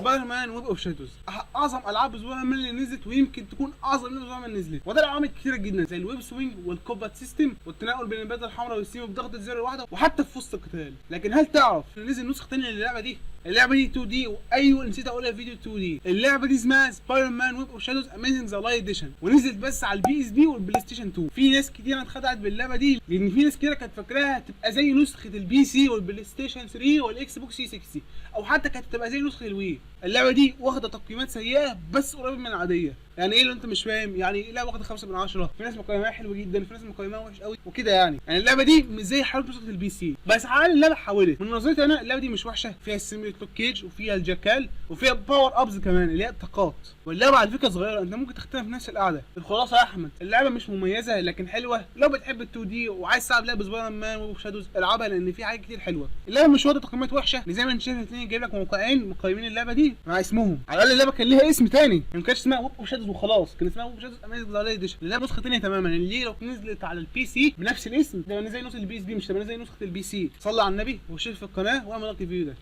سبايدر مان ويب اوف شادوز، اعظم العاب سبايدر مان اللي نزلت، ويمكن تكون اعظم من سبايدر مان نزلت. وده عوامل كتيره جدا زي الويب سوينج والكومبات سيستم والتنقل بين البدله الحمراء والسيم بضغط الزر الواحده، وحتى في وسط القتال. لكن هل تعرف ان نزل نسخه ثانيه للعبه دي؟ اللعبه دي 2 دي، وايوه نسيت اقولها في فيديو 2 دي. اللعبه دي اسمها سبايدر مان ويب اوف شادوز اميزنج ذا لايت اديشن، ونزلت بس على البي اس بي والبلاي ستيشن 2. في ناس كتير اتخدعت باللعبه دي، لان في ناس كتير كانت فاكراها تبقى زي نسخه البي سي والبلاي ستيشن 3 والاكس بوكس 360، او حتى كانت تبقى زي نسخه الوي. اللعبه دي واخده تقييمات سيئه بس قريبه من العاديه. يعني ايه اللي انت مش فاهم؟ يعني اللعبه واخده 5 من 10، في ناس مقيماها حلو جدا، في ناس مقيماها وحش قوي وكده. يعني اللعبه دي مش زي حاله نسخه البي سي، بس على اللعبه حاولت. من نظرتي انا اللعبه دي مش وحشه، فيها السيميوت لوك كيج وفيها الجاكال وفيها باور ابز كمان اللي هي الطاقات. واللعبه على فكره صغيره، انت ممكن تختمها في نفس القعده. الخلاصه يا احمد، اللعبه مش مميزه لكن حلوه. لو بتحب ال 2 دي وعايز تلعب لعبه سبايدر مان ويب شادوز العبها، لان في حاجات كتير حلوه. اللعبه مش واخده تقييمات وحشه، زي ما انت شايف الاثنين جايب لك موقعين مقيمين اللعبه دي مع اسمهم. على الاقل اللعبه كان ليها اسم تاني، ما كانتش اسمها ويب شادوز وخلاص، كان اسمها ويب شادوز اميزنج ذا لايت اديشن. اللعبه نسخه ثانيه تماما، اللي لو نزلت على البي سي بنفس الاسم تبقى زي نسخه البي اس بي، مش تبقى زي نسخه البي سي. صلي على النبي وشوف في القناه واعمل لايك الفيديو ده.